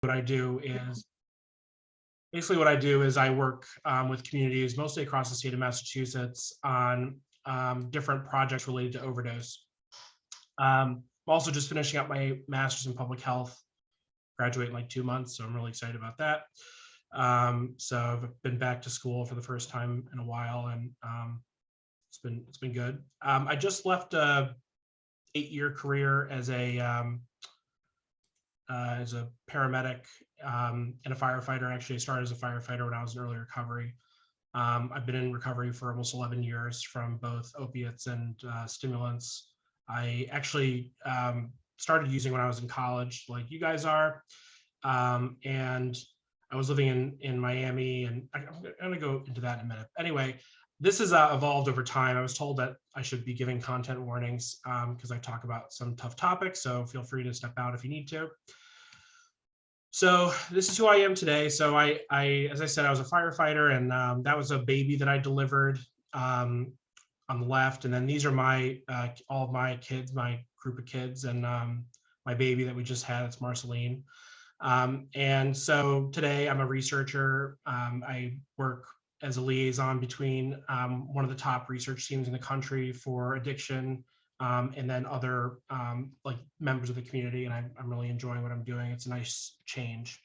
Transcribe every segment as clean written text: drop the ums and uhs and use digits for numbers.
what I do is basically what I do is I work with communities mostly across the state of Massachusetts on different projects related to overdose. I'm also just finishing up my master's in public health, graduate in like 2 months, so I'm really excited about that. So I've been back to school for the first time in a while, and it's been good. I just left a 8-year career as a paramedic and a firefighter. Actually, I started as a firefighter when I was in early recovery. I've been in recovery for almost 11 years from both opiates and stimulants. I actually started using when I was in college, like you guys are. And I was living in Miami, and I'm going to go into that in a minute. Anyway, this has evolved over time. I was told that I should be giving content warnings because I talk about some tough topics, so feel free to step out if you need to. So this is who I am today. So as I said, I was a firefighter, and that was a baby that I delivered on the left. And then these are my all of my kids, my group of kids, and my baby that we just had. It's Marceline. And so today I'm a researcher. I work as a liaison between one of the top research teams in the country for addiction, and then other like members of the community. And I'm really enjoying what I'm doing. It's a nice change.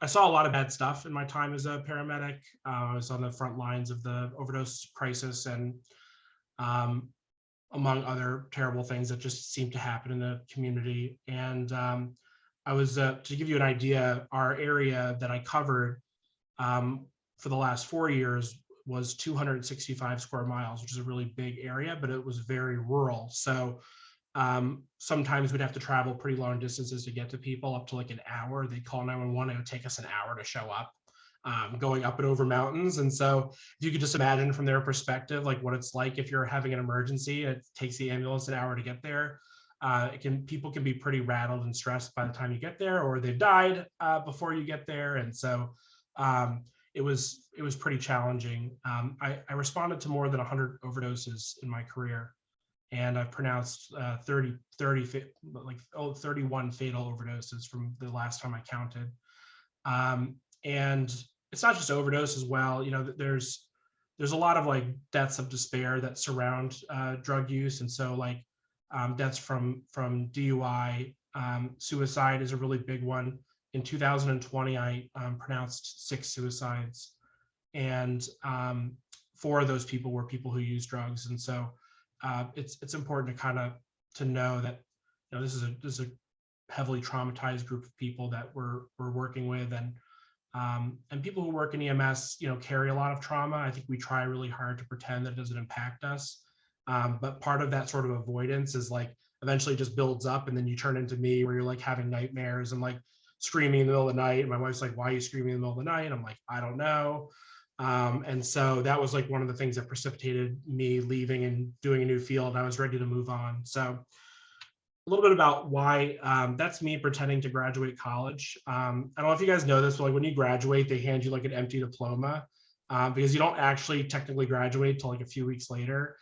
I saw a lot of bad stuff in my time as a paramedic. I was on the front lines of the overdose crisis, and among other terrible things that just seem to happen in the community. And I was, to give you an idea, our area that I covered for the last 4 years was 265 square miles, which is a really big area, but it was very rural. So sometimes we'd have to travel pretty long distances to get to people, up to like an hour. They'd call 911, it would take us an hour to show up, going up and over mountains. And so if you could just imagine from their perspective, like what it's like if you're having an emergency, it takes the ambulance an hour to get there. People can be pretty rattled and stressed by the time you get there, or they've died before you get there. And so it was pretty challenging. I responded to more than 100 overdoses in my career, and I've pronounced 31 fatal overdoses from the last time I counted. And it's not just overdose as well. You know, there's a lot of like deaths of despair that surround drug use, and so like deaths from DUI, suicide is a really big one. In 2020, I pronounced 6 suicides, and 4 of those people were people who use drugs. And so it's important to kind of to know that, you know, this is a heavily traumatized group of people that we're working with, and people who work in EMS, you know, carry a lot of trauma. I think we try really hard to pretend that it doesn't impact us. But part of that sort of avoidance is like eventually just builds up, and then you turn into me where you're like having nightmares and like screaming in the middle of the night. And my wife's like, "Why are you screaming in the middle of the night?" And I'm like, "I don't know." And so that was like one of the things that precipitated me leaving and doing a new field. I was ready to move on. So a little bit about why that's me pretending to graduate college. I don't know if you guys know this, but like when you graduate, they hand you like an empty diploma because you don't actually technically graduate till like a few weeks later.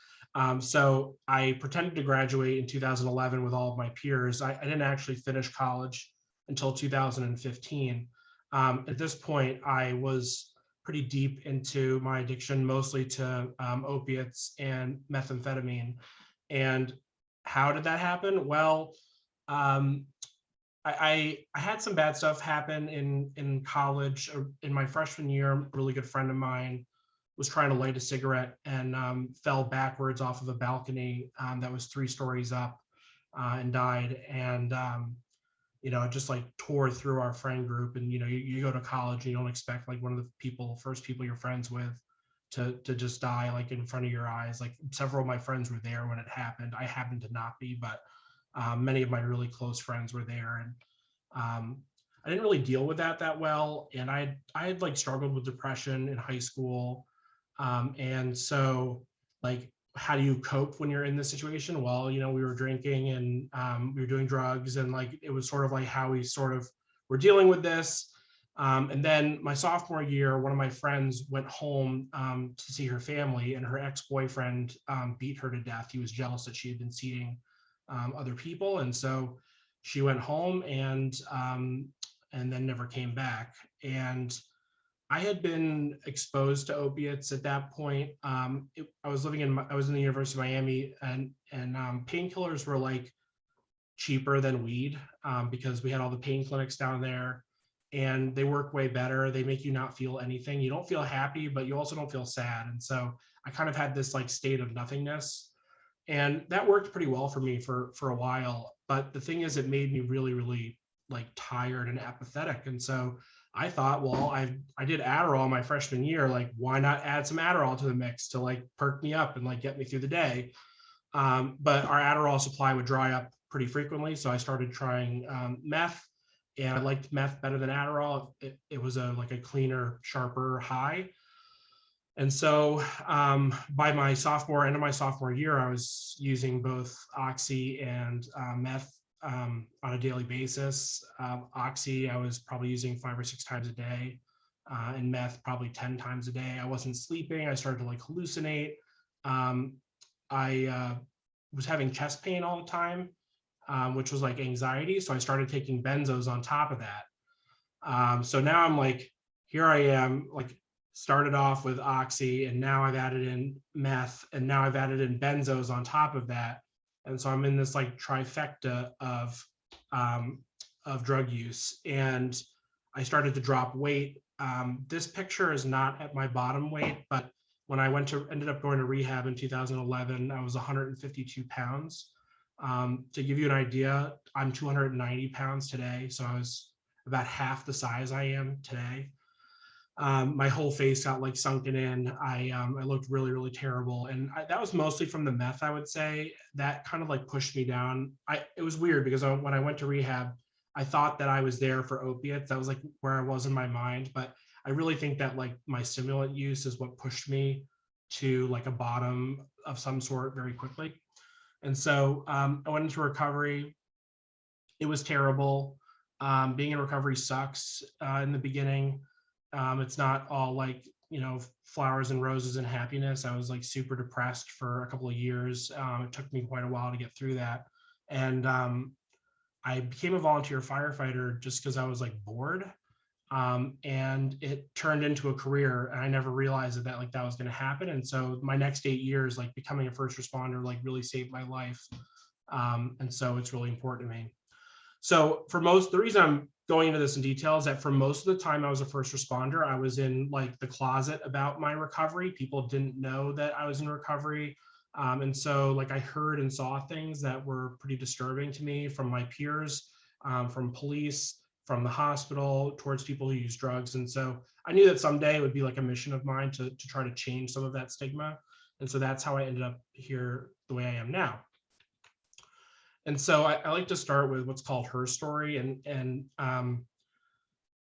So I pretended to graduate in 2011 with all of my peers. I didn't actually finish college until 2015. At this point, I was pretty deep into my addiction, mostly to opiates and methamphetamine. And how did that happen? Well, I had some bad stuff happen in college. In my freshman year, a really good friend of mine was trying to light a cigarette and fell backwards off of a balcony that was 3 stories up and died. And you know, it just like tore through our friend group. And you know, you go to college and you don't expect like one of the first people you're friends with to just die like in front of your eyes. Like several of my friends were there when it happened. I happened to not be, but many of my really close friends were there. And I didn't really deal with that well. And I had like struggled with depression in high school. And so like, how do you cope when you're in this situation? Well, you know, we were drinking and we were doing drugs, and like, it was sort of like how we sort of were dealing with this. And then my sophomore year, one of my friends went home to see her family, and her ex-boyfriend beat her to death. He was jealous that she had been seeing other people. And so she went home and then never came back. And I had been exposed to opiates at that point. I was I was in the University of Miami, and painkillers were like cheaper than weed, because we had all the pain clinics down there, and they work way better. They make you not feel anything. You don't feel happy, but you also don't feel sad. And so I kind of had this like state of nothingness, and that worked pretty well for me for a while. But the thing is, it made me really, really like tired and apathetic. And so I thought, well, I did Adderall my freshman year. Like, why not add some Adderall to the mix to like perk me up and like get me through the day? But our Adderall supply would dry up pretty frequently, so I started trying meth, and I liked meth better than Adderall. It was like a cleaner, sharper high. And so by my end of my sophomore year, I was using both Oxy and meth on a daily basis. Oxy, I was probably using 5 or 6 times a day, and meth probably 10 times a day. I wasn't sleeping. I started to like hallucinate. I was having chest pain all the time, which was like anxiety. So I started taking benzos on top of that. So now I'm like, here I am, like started off with Oxy, and now I've added in meth, and now I've added in benzos on top of that. And so I'm in this like trifecta of drug use, and I started to drop weight. This picture is not at my bottom weight, but when I ended up going to rehab in 2011, I was 152 pounds. To give you an idea, I'm 290 pounds today. So I was about half the size I am today. My whole face got like sunken in. I looked really, really terrible. And that was mostly from the meth, I would say. That kind of like pushed me down. It was weird because when I went to rehab, I thought that I was there for opiates. That was like where I was in my mind. But I really think that like my stimulant use is what pushed me to like a bottom of some sort very quickly. And so I went into recovery. It was terrible. Being in recovery sucks in the beginning. It's not all like, flowers and roses and happiness. I was like super depressed for a couple of years. It took me quite a while to get through that. And I became a volunteer firefighter just because I was like bored. And it turned into a career, and I never realized that was going to happen. And so my next 8 years, like becoming a first responder, like really saved my life. And so it's really important to me. So the reason I'm going into this in detail is that for most of the time I was a first responder, I was in like the closet about my recovery. People didn't know that I was in recovery. And so like I heard and saw things that were pretty disturbing to me from my peers, from police, from the hospital, towards people who use drugs. And so I knew that someday it would be like a mission of mine to try to change some of that stigma. And so that's how I ended up here the way I am now. And so I like to start with what's called her story, and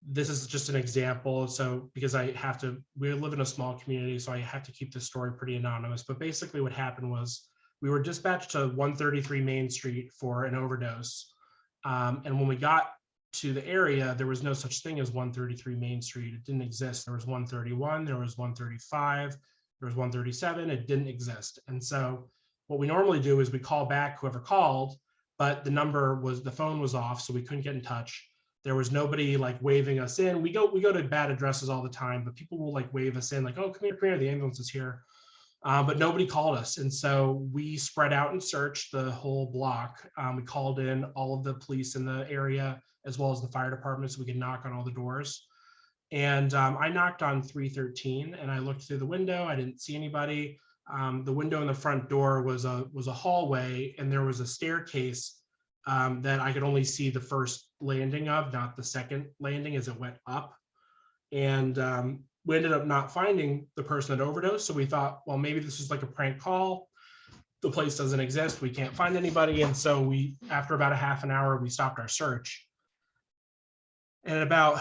this is just an example. So because we live in a small community, so I have to keep this story pretty anonymous. But basically, what happened was we were dispatched to 133 Main Street for an overdose, and when we got to the area, there was no such thing as 133 Main Street. It didn't exist. There was 131, there was 135, there was 137. It didn't exist. And so what we normally do is we call back whoever called, but the phone was off, so we couldn't get in touch. There was nobody like waving us in. We go to bad addresses all the time, but people will like wave us in, like, oh, come here, the ambulance is here. But nobody called us. And so we spread out and searched the whole block. We called in all of the police in the area, as well as the fire department, so we could knock on all the doors. And I knocked on 313, and I looked through the window. I didn't see anybody. The window in the front door was a hallway, and there was a staircase that I could only see the first landing of, not the second landing as it went up. And we ended up not finding the person that overdosed. So we thought, well, maybe this is like a prank call. The place doesn't exist. We can't find anybody. And so after about a half an hour, we stopped our search. And about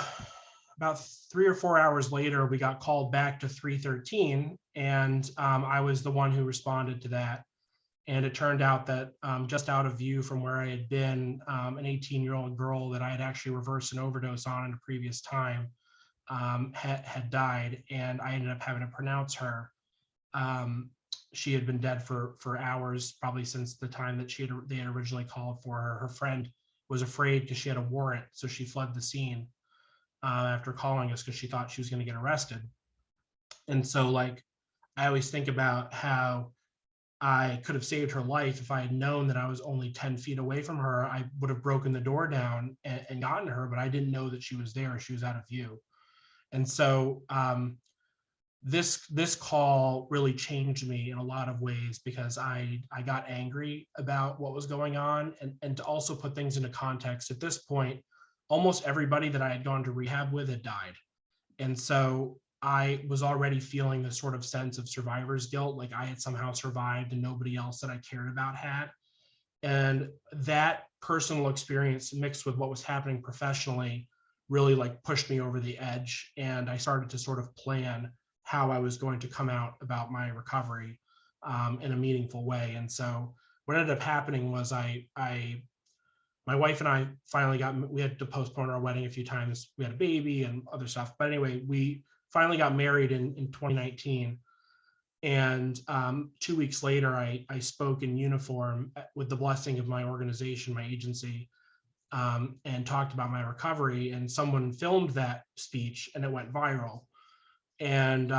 3 or 4 hours later, we got called back to 313, and I was the one who responded to that. And it turned out that just out of view from where I had been, an 18-year-old girl that I had actually reversed an overdose on in a previous time had died, and I ended up having to pronounce her. She had been dead for hours, probably since the time that they had originally called for her. Her friend was afraid because she had a warrant. So she fled the scene after calling us because she thought she was going to get arrested. And so like, I always think about how I could have saved her life if I had known that I was only 10 feet away from her. I would have broken the door down and gotten her, but I didn't know that she was there. She was out of view. And so this call really changed me in a lot of ways because I got angry about what was going on, and to also put things into context, at this point, almost everybody that I had gone to rehab with had died. And so I was already feeling this sort of sense of survivor's guilt, like I had somehow survived and nobody else that I cared about had. And that personal experience mixed with what was happening professionally really like pushed me over the edge. And I started to sort of plan how I was going to come out about my recovery in a meaningful way. And so what ended up happening was my wife and I finally we had to postpone our wedding a few times. We had a baby and other stuff. But anyway, we finally got married in 2019. And 2 weeks later, I spoke in uniform with the blessing of my organization, my agency, and talked about my recovery. And someone filmed that speech and it went viral. And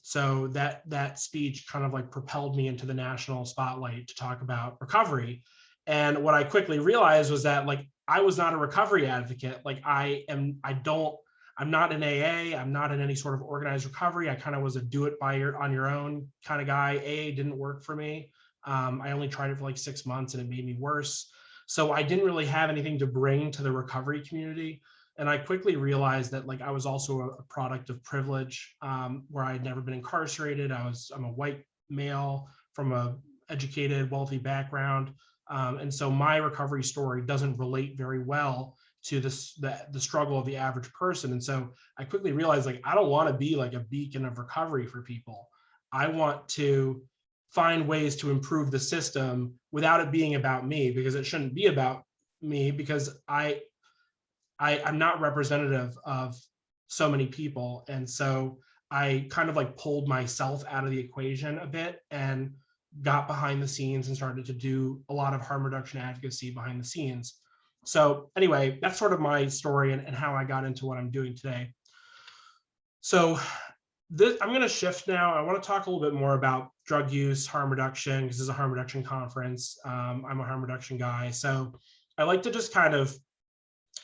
so that speech kind of like propelled me into the national spotlight to talk about recovery. And what I quickly realized was that like I was not a recovery advocate. Like I'm not in AA. I'm not in any sort of organized recovery. I kind of was a do it on your own kind of guy. AA didn't work for me. I only tried it for like 6 months and it made me worse. So I didn't really have anything to bring to the recovery community. And I quickly realized that like I was also a product of privilege, where I had never been incarcerated. I'm a white male from a educated, wealthy background. And so my recovery story doesn't relate very well to the struggle of the average person. And so I quickly realized like I don't want to be like a beacon of recovery for people. I want to find ways to improve the system without it being about me, because it shouldn't be about me, because I'm not representative of so many people. And so I kind of like pulled myself out of the equation a bit and got behind the scenes and started to do a lot of harm reduction advocacy behind the scenes. So anyway, that's sort of my story and how I got into what I'm doing today. So I'm going to shift now. I want to talk a little bit more about drug use, harm reduction, because this is a harm reduction conference. I'm a harm reduction guy. So I like to just kind of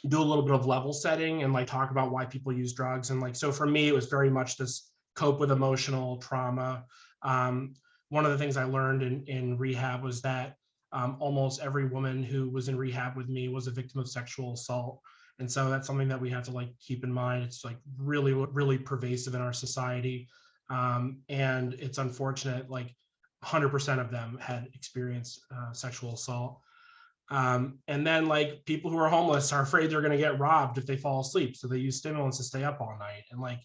do a little bit of level setting and like talk about why people use drugs. And like, so for me, it was very much this cope with emotional trauma. One of the things I learned in rehab was that almost every woman who was in rehab with me was a victim of sexual assault. And so that's something that we have to like keep in mind. It's like really, really pervasive in our society. And it's unfortunate, like 100% of them had experienced sexual assault. And then like people who are homeless are afraid they're going to get robbed if they fall asleep. So they use stimulants to stay up all night. And like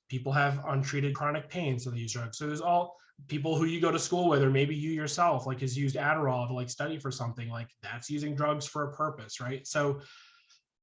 people have untreated chronic pain, so they use drugs. So there's all people who you go to school with, or maybe you yourself like has used Adderall to like study for something, like that's using drugs for a purpose, right? So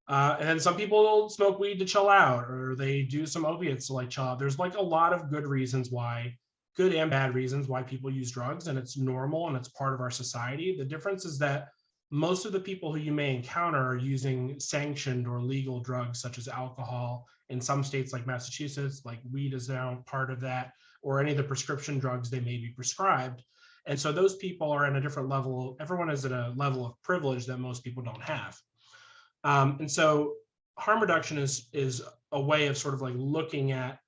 and then some people smoke weed to chill out, or they do some opiates to like chill out. There's like a lot of good reasons why, good and bad reasons why people use drugs, and it's normal and it's part of our society. The difference is that most of the people who you may encounter are using sanctioned or legal drugs such as alcohol. In some states like Massachusetts, like weed is now part of that, or any of the prescription drugs they may be prescribed. And so those people are in a different level. Everyone is at a level of privilege that most people don't have. And so harm reduction is a way of sort of like looking at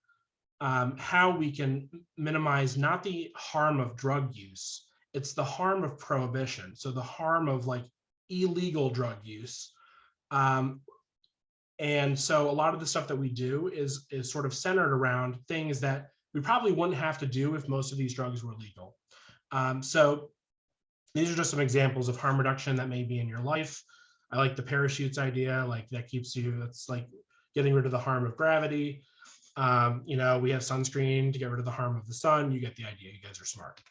how we can minimize not the harm of drug use, it's the harm of prohibition. So the harm of like illegal drug use. And so a lot of the stuff that we do is sort of centered around things that we probably wouldn't have to do if most of these drugs were legal. So these are just some examples of harm reduction that may be in your life. I like the parachutes idea, like that keeps you, that's like getting rid of the harm of gravity. You know, we have sunscreen to get rid of the harm of the sun. You get the idea, you guys are smart.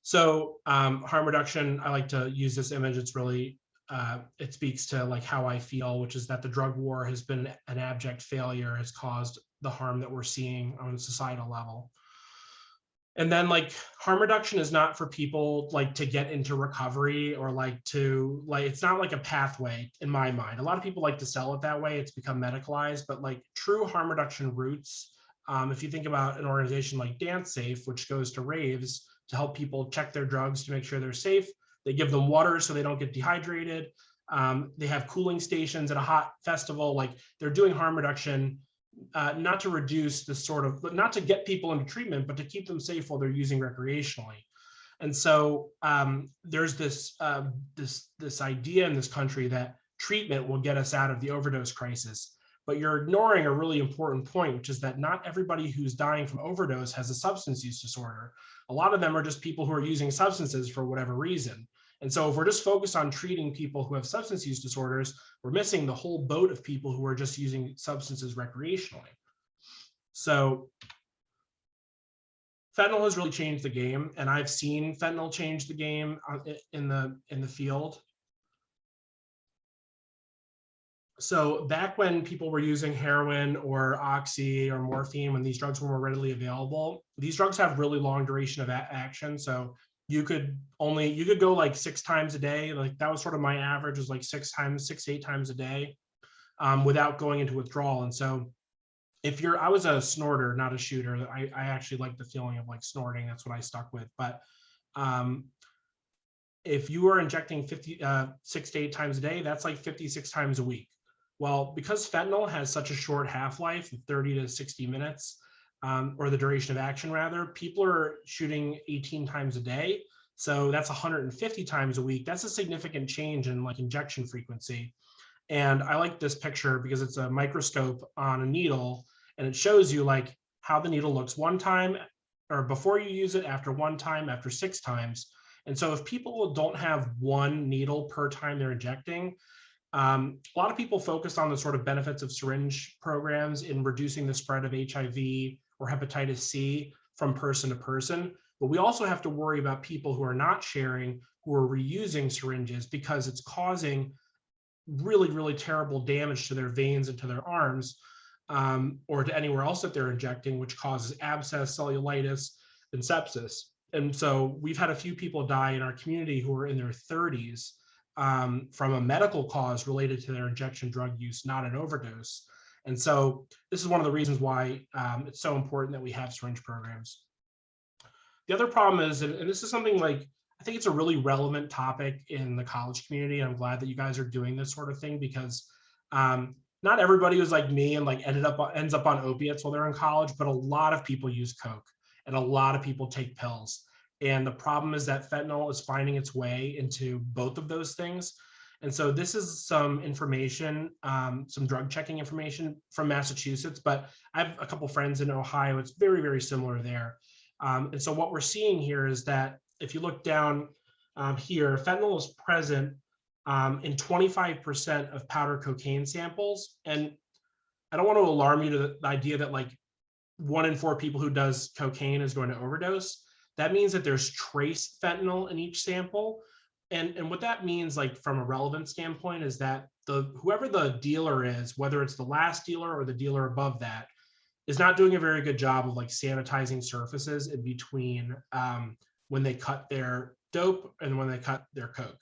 So harm reduction, I like to use this image. It's really, it speaks to like how I feel, which is that the drug war has been an abject failure, has caused the harm that we're seeing on a societal level. And then like harm reduction is not for people like to get into recovery or like to like, it's not like a pathway in my mind. A lot of people like to sell it that way. It's become medicalized, but like true harm reduction roots, if you think about an organization like Dance Safe, which goes to raves to help people check their drugs to make sure they're safe, they give them water so they don't get dehydrated. They have cooling stations at a hot festival. Like they're doing harm reduction, not to reduce the sort of, not to get people into treatment, but to keep them safe while they're using recreationally. And so there's this idea in this country that treatment will get us out of the overdose crisis. But you're ignoring a really important point, which is that not everybody who's dying from overdose has a substance use disorder. A lot of them are just people who are using substances for whatever reason. And so if we're just focused on treating people who have substance use disorders, we're missing the whole boat of people who are just using substances recreationally. So fentanyl has really changed the game, and I've seen fentanyl change the game in the field. So back when people were using heroin or oxy or morphine, when these drugs were more readily available, these drugs have really long duration of action. So you could go like 6 times a day. Like that was sort of my average, was like 6 to 8 times a day, without going into withdrawal. And so I was a snorter, not a shooter. I actually like the feeling of like snorting. That's what I stuck with. But if you are injecting 6 to 8 times a day, that's like 56 times a week. Well, because fentanyl has such a short half-life of 30 to 60 minutes, or the duration of action rather, people are shooting 18 times a day. So that's 150 times a week. That's a significant change in like injection frequency. And I like this picture because it's a microscope on a needle, and it shows you like how the needle looks one time, or before you use it, after one time, after 6 times. And so if people don't have one needle per time they're injecting, a lot of people focus on the sort of benefits of syringe programs in reducing the spread of HIV or hepatitis C from person to person. But we also have to worry about people who are not sharing, who are reusing syringes, because it's causing really, really terrible damage to their veins and to their arms, or to anywhere else that they're injecting, which causes abscess, cellulitis, and sepsis. And so we've had a few people die in our community who are in their 30s, from a medical cause related to their injection drug use, not an overdose. And so this is one of the reasons why it's so important that we have syringe programs. The other problem is, and this is something like, I think it's a really relevant topic in the college community. I'm glad that you guys are doing this sort of thing, because not everybody was like me and like ends up on opiates while they're in college, but a lot of people use Coke and a lot of people take pills. And the problem is that fentanyl is finding its way into both of those things. And so this is some information, some drug checking information from Massachusetts, but I have a couple friends in Ohio. It's very, very similar there. And so what we're seeing here is that if you look down here, fentanyl is present in 25% of powder cocaine samples. And I don't want to alarm you to the idea that like 1 in 4 people who does cocaine is going to overdose. That means that there's trace fentanyl in each sample. And what that means, like from a relevant standpoint, is that whoever the dealer is, whether it's the last dealer or the dealer above that, is not doing a very good job of like sanitizing surfaces in between when they cut their dope and when they cut their Coke.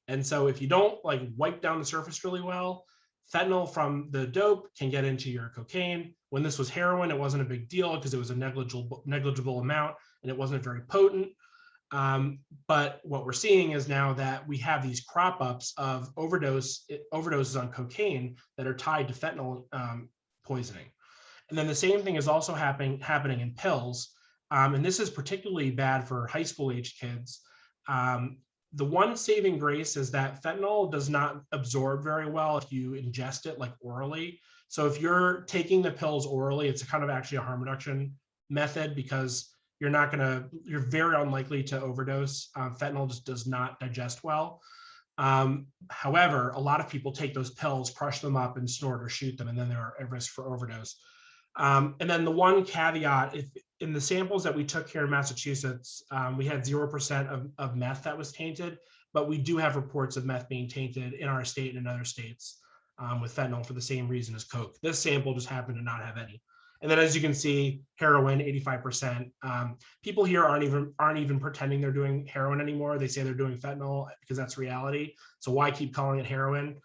And so if you don't like wipe down the surface really well, fentanyl from the dope can get into your cocaine. When this was heroin, it wasn't a big deal because it was a negligible amount and it wasn't very potent. But what we're seeing is now that we have these crop ups of overdoses on cocaine that are tied to fentanyl poisoning. And then the same thing is also happening in pills. And this is particularly bad for high school age kids. The one saving grace is that fentanyl does not absorb very well if you ingest it like orally. So if you're taking the pills orally, it's kind of actually a harm reduction method, because you're very unlikely to overdose. Fentanyl just does not digest well. However, a lot of people take those pills, crush them up and snort or shoot them, and then they're at risk for overdose. And then the one caveat, if in the samples that we took here in Massachusetts, we had 0% of meth that was tainted, but we do have reports of meth being tainted in our state and in other states with fentanyl for the same reason as Coke. This sample just happened to not have any. And then as you can see, heroin, 85%. People here aren't even pretending they're doing heroin anymore. They say they're doing fentanyl because that's reality. So why keep calling it heroin?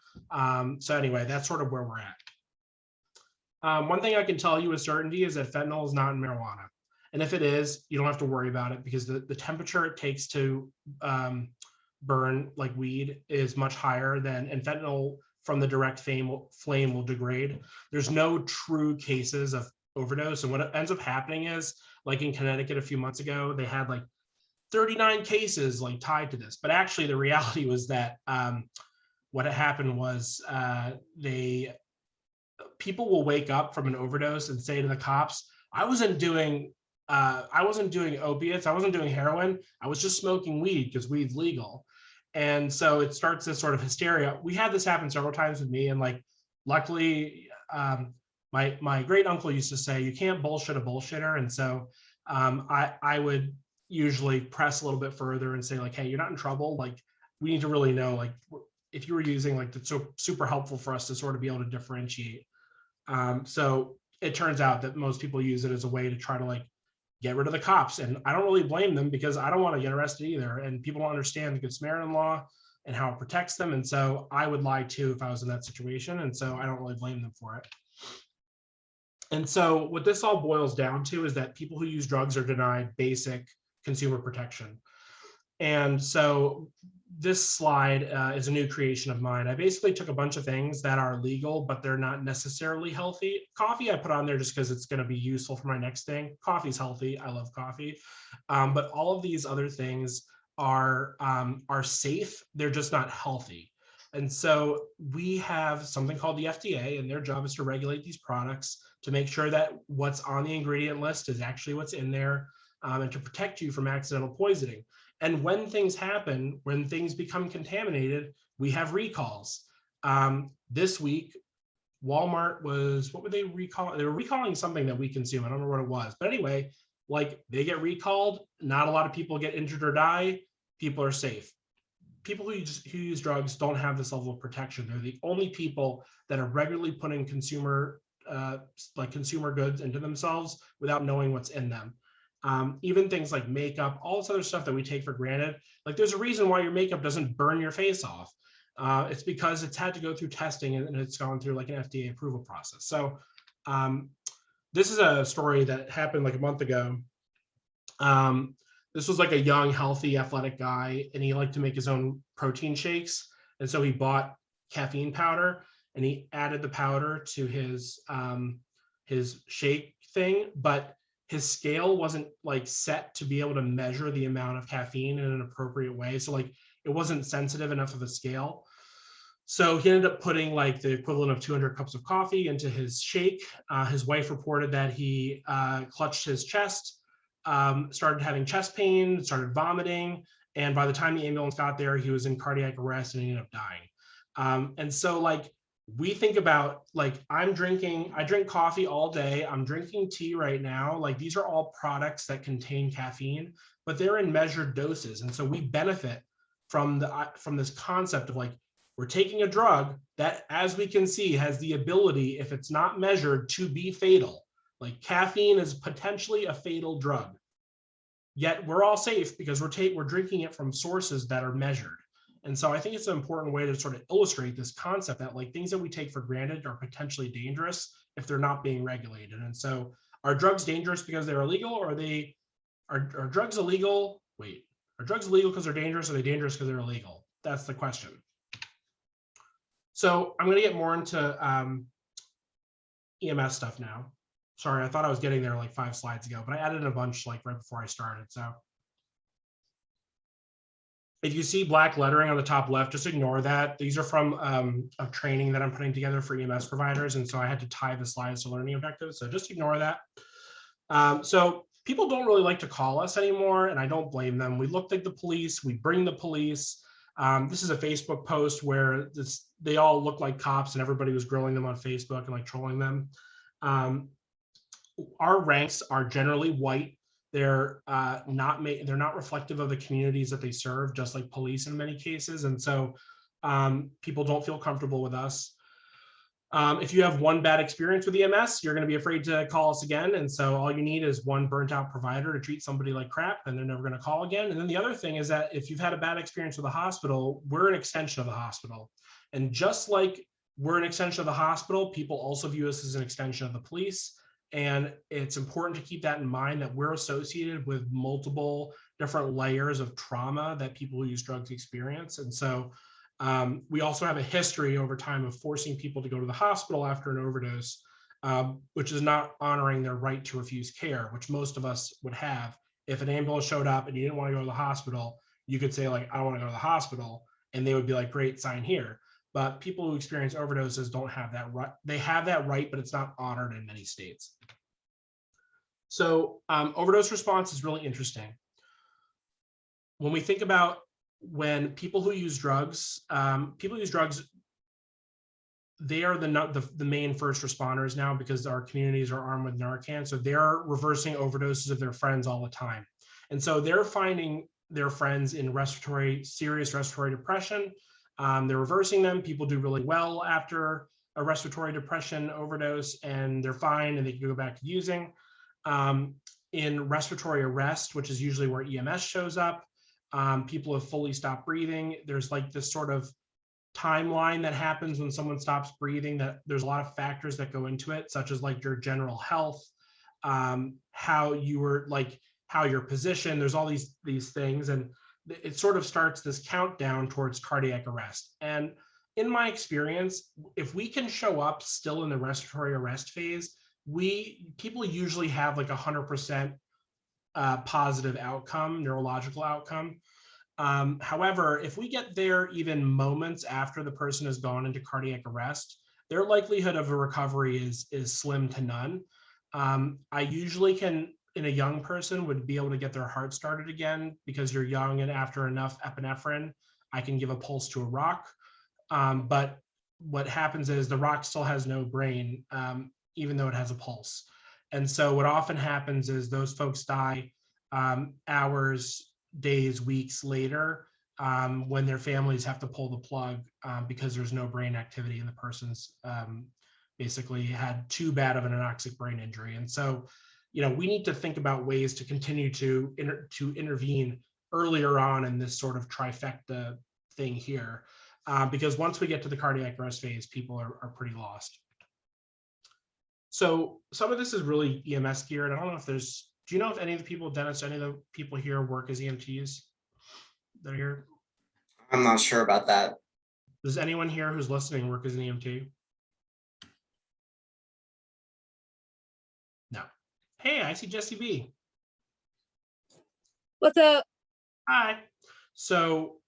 So anyway, that's sort of where we're at. One thing I can tell you with certainty is that fentanyl is not in marijuana. And if it is, you don't have to worry about it because the temperature it takes to burn like weed is much higher than, and fentanyl from the direct flame will degrade. There's no true cases of overdose. And what ends up happening is, like in Connecticut a few months ago, they had like 39 cases like tied to this. But actually the reality was that what had happened was people will wake up from an overdose and say to the cops, I wasn't doing opiates, I wasn't doing heroin, I was just smoking weed because weed's legal. And so it starts this sort of hysteria. We had this happen several times with me, and like luckily my great uncle used to say, you can't bullshit a bullshitter. And so I would usually press a little bit further and say like, hey, you're not in trouble, like we need to really know, like if you were using, like that's so super helpful for us to sort of be able to differentiate. So it turns out that most people use it as a way to try to like get rid of the cops. And I don't really blame them because I don't want to get arrested either. And people don't understand the Good Samaritan law and how it protects them. And so I would lie too if I was in that situation. And so I don't really blame them for it. And so what this all boils down to is that people who use drugs are denied basic consumer protection. And so this slide is a new creation of mine. I basically took a bunch of things that are legal, but they're not necessarily healthy. Coffee I put on there just because it's going to be useful for my next thing. Coffee's healthy. I love coffee. But all of these other things are safe. They're just not healthy. And so we have something called the FDA, and their job is to regulate these products to make sure that what's on the ingredient list is actually what's in there, and to protect you from accidental poisoning. And when things happen, when things become contaminated, we have recalls. This week, Walmart was, what were they recalling? They were recalling something that we consume. I don't know what it was. But anyway, like they get recalled. Not a lot of people get injured or die. People are safe. People who use drugs don't have this level of protection. They're the only people that are regularly putting consumer goods into themselves without knowing what's in them. Even things like makeup, all this other stuff that we take for granted. Like there's a reason why your makeup doesn't burn your face off. It's because it's had to go through testing and it's gone through like an FDA approval process. So this is a story that happened like a month ago. This was like a young, healthy, athletic guy, and he liked to make his own protein shakes. And so he bought caffeine powder and he added the powder to his shake thing, but his scale wasn't like set to be able to measure the amount of caffeine in an appropriate way. So like it wasn't sensitive enough of a scale. So he ended up putting like the equivalent of 200 cups of coffee into his shake. His wife reported that he clutched his chest, started having chest pain, started vomiting. And by the time the ambulance got there, he was in cardiac arrest and he ended up dying. And so like, we think about like, I drink coffee all day. I'm drinking tea right now. Like these are all products that contain caffeine, but they're in measured doses. And so we benefit from this concept of like, we're taking a drug that, as we can see, has the ability, if it's not measured, to be fatal. Like caffeine is potentially a fatal drug. Yet we're all safe because we're drinking it from sources that are measured. And so I think it's an important way to sort of illustrate this concept that like things that we take for granted are potentially dangerous if they're not being regulated. And so are drugs dangerous because they're illegal, or are drugs illegal? Wait, are drugs illegal because they're dangerous, or are they dangerous because they're illegal? That's the question. So I'm going to get more into EMS stuff now. Sorry, I thought I was getting there like 5 slides ago, but I added a bunch like right before I started. So if you see black lettering on the top left, just ignore that. These are from a training that I'm putting together for EMS providers. And so I had to tie the slides to learning objectives. So just ignore that. So people don't really like to call us anymore, and I don't blame them. We look like the police. We bring the police. This is a Facebook post where they all look like cops and everybody was grilling them on Facebook and like trolling them. Our ranks are generally white. They're not reflective of the communities that they serve, just like police in many cases. And so people don't feel comfortable with us. If you have one bad experience with EMS, you're going to be afraid to call us again. And so all you need is one burnt out provider to treat somebody like crap, and they're never going to call again. And then the other thing is that if you've had a bad experience with the hospital, we're an extension of the hospital. And just like we're an extension of the hospital, people also view us as an extension of the police. And it's important to keep that in mind, that we're associated with multiple different layers of trauma that people who use drugs experience. And so we also have a history over time of forcing people to go to the hospital after an overdose, which is not honoring their right to refuse care, which most of us would have. If an ambulance showed up and you didn't want to go to the hospital, you could say, like, I don't want to go to the hospital. And they would be like, great, sign here. But people who experience overdoses don't have that right. They have that right, but it's not honored in many states. So overdose response is really interesting. When we think about when people who use drugs, they are the main first responders now, because our communities are armed with Narcan. So they're reversing overdoses of their friends all the time. And so they're finding their friends in serious respiratory depression. They're reversing them. People do really well after a respiratory depression overdose, and they're fine and they can go back to using. In respiratory arrest, which is usually where EMS shows up, people have fully stopped breathing. There's like this sort of timeline that happens when someone stops breathing, that there's a lot of factors that go into it, such as like your general health, how you're positioned. There's all these things, and it sort of starts this countdown towards cardiac arrest. And in my experience, if we can show up still in the respiratory arrest phase, people usually have like 100% positive outcome, neurological outcome. However, if we get there even moments after the person has gone into cardiac arrest, their likelihood of a recovery is slim to none. I usually can, in a young person, would be able to get their heart started again, because you're young, and after enough epinephrine, I can give a pulse to a rock. But what happens is the rock still has no brain, even though it has a pulse. And so what often happens is those folks die hours, days, weeks later, when their families have to pull the plug because there's no brain activity, and the person's basically had too bad of an anoxic brain injury. And so, we need to think about ways to continue to intervene earlier on in this sort of trifecta thing here, because once we get to the cardiac arrest phase, people are pretty lost. So some of this is really EMS geared. I don't know if do you know if any of the people, Dennis, any of the people here work as EMTs that are here? I'm not sure about that. Does anyone here who's listening work as an EMT? No. Hey, I see Jesse B. What's up? Hi. So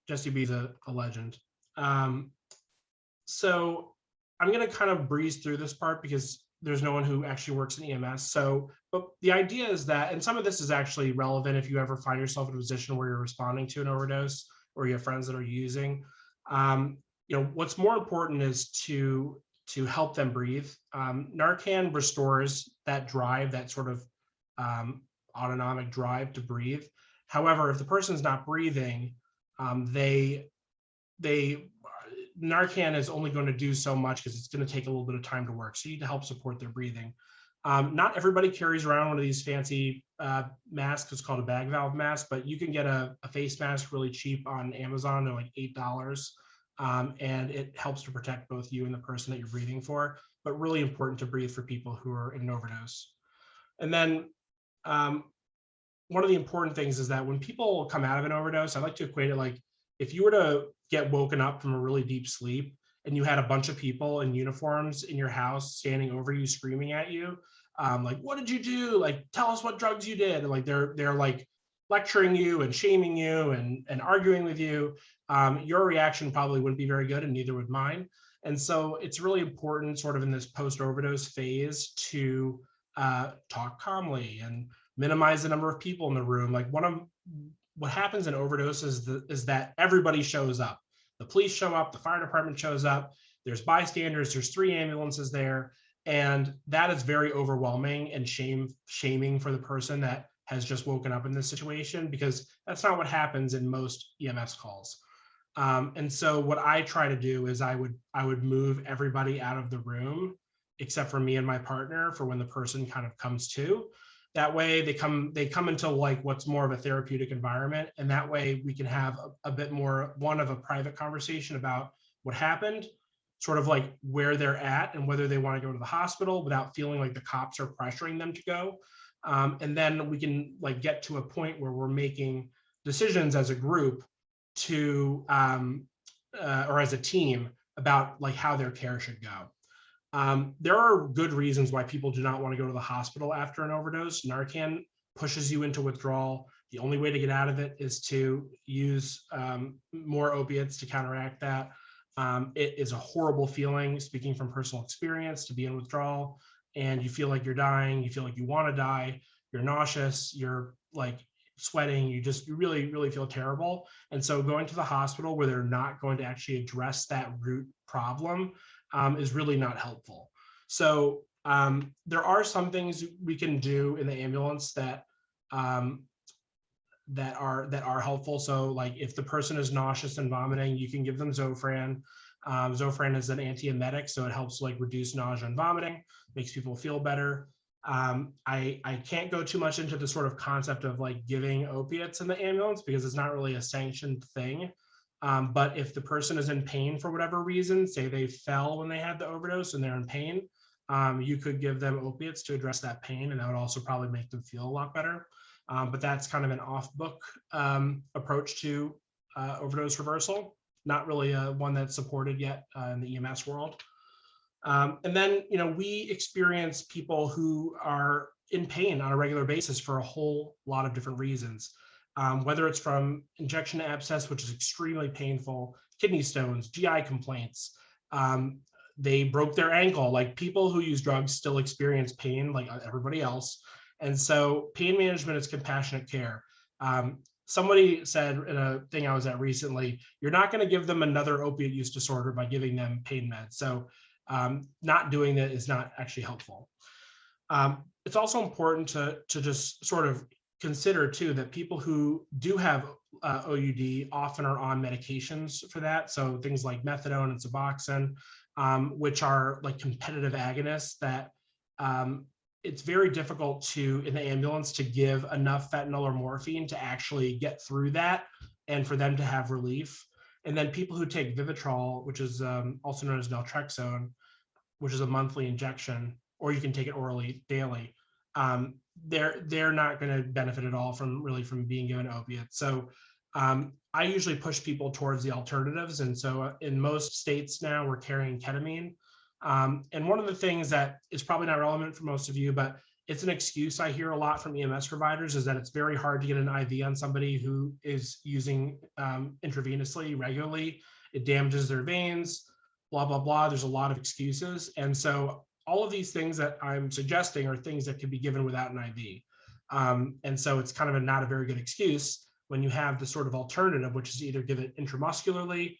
Jesse B's a legend. So I'm going to kind of breeze through this part because there's no one who actually works in EMS. So, but the idea is that, and some of this is actually relevant if you ever find yourself in a position where you're responding to an overdose or you have friends that are using. What's more important is to help them breathe. Narcan restores that drive, that sort of autonomic drive to breathe. However, if the person's not breathing, Narcan is only going to do so much because it's going to take a little bit of time to work. So you need to help support their breathing. Not everybody carries around one of these fancy masks. It's called a bag valve mask, but you can get a face mask really cheap on Amazon. They're like $8. And it helps to protect both you and the person that you're breathing for, but really important to breathe for people who are in an overdose. And then one of the important things is that when people come out of an overdose, I like to equate it like if you were to get woken up from a really deep sleep and you had a bunch of people in uniforms in your house standing over you, screaming at you, like, what did you do? Like, tell us what drugs you did. And like, they're like lecturing you and shaming you and arguing with you. Your reaction probably wouldn't be very good, and neither would mine. And so it's really important sort of in this post-overdose phase to talk calmly and minimize the number of people in the room. Like what happens in overdoses is that everybody shows up. The police show up, the fire department shows up, there's bystanders, there's 3 ambulances there. And that is very overwhelming and shaming for the person that has just woken up in this situation, because that's not what happens in most EMS calls. And so what I try to do is I would move everybody out of the room except for me and my partner for when the person kind of comes to. That way they come into like what's more of a therapeutic environment. And that way we can have a bit more one of a private conversation about what happened, sort of like where they're at and whether they want to go to the hospital without feeling like the cops are pressuring them to go. And then we can like get to a point where we're making decisions as a group to or as a team about like how their care should go. There are good reasons why people do not want to go to the hospital after an overdose. Narcan pushes you into withdrawal. The only way to get out of it is to use more opiates to counteract that. It is a horrible feeling, speaking from personal experience, to be in withdrawal and you feel like you're dying, you feel like you want to die, you're nauseous, you're like sweating, you really feel terrible. And so going to the hospital where they're not going to actually address that root problem is really not helpful. So there are some things we can do in the ambulance that that are helpful. So like if the person is nauseous and vomiting, you can give them Zofran. Zofran is an antiemetic, so it helps like reduce nausea and vomiting, makes people feel better. I can't go too much into the sort of concept of like giving opiates in the ambulance because it's not really a sanctioned thing. But if the person is in pain for whatever reason, say they fell when they had the overdose and they're in pain, you could give them opiates to address that pain, and that would also probably make them feel a lot better. But that's kind of an off-book approach to overdose reversal, not really one that's supported yet in the EMS world. And then, you know, we experience people who are in pain on a regular basis for a whole lot of different reasons. Whether it's from injection abscess, which is extremely painful, kidney stones, GI complaints, they broke their ankle. Like people who use drugs still experience pain like everybody else. And so pain management is compassionate care. Somebody said in a thing I was at recently, you're not going to give them another opiate use disorder by giving them pain meds. So not doing that is not actually helpful. It's also important to just sort of consider too that people who do have OUD often are on medications for that. So things like methadone and Suboxone, which are like competitive agonists that it's very difficult to, in the ambulance, to give enough fentanyl or morphine to actually get through that and for them to have relief. And then people who take Vivitrol, which is also known as naltrexone, which is a monthly injection, or you can take it orally daily, they're not going to benefit at all from being given opiates. So I usually push people towards the alternatives. And so in most states now, we're carrying ketamine. And one of the things that is probably not relevant for most of you, but it's an excuse I hear a lot from EMS providers, is that it's very hard to get an IV on somebody who is using intravenously regularly. It damages their veins, blah, blah, blah. There's a lot of excuses. And so all of these things that I'm suggesting are things that can be given without an IV. And so it's kind of not a very good excuse when you have the sort of alternative, which is either give it intramuscularly.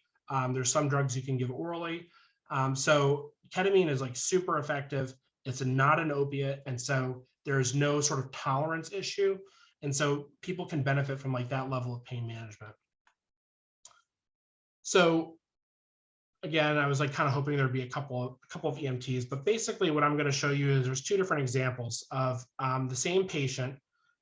There's some drugs you can give orally. So ketamine is like super effective. It's not an opiate. And so there's no sort of tolerance issue. And so people can benefit from like that level of pain management. So again, I was like kind of hoping there'd be a couple of EMTs, but basically what I'm going to show you is there's two different examples of the same patient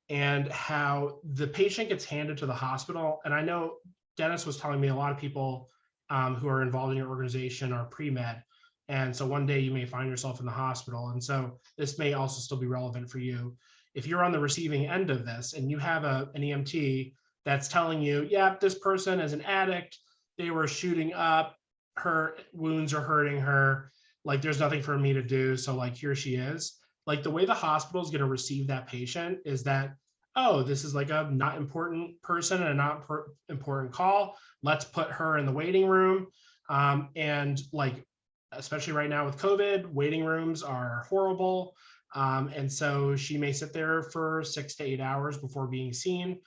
and how the patient gets handed to the hospital. And I know Dennis was telling me a lot of people who are involved in your organization are pre-med. And so one day you may find yourself in the hospital. And so this may also still be relevant for you. If you're on the receiving end of this and you have an EMT that's telling you, yeah, this person is an addict, they were shooting up, her wounds are hurting her, like there's nothing for me to do, so like here she is. Like the way the hospital is going to receive that patient is that, oh, this is like a not important person and a not important call, let's put her in the waiting room. And like especially right now with COVID, waiting rooms are horrible. And so she may sit there for 6 to 8 hours before being seen.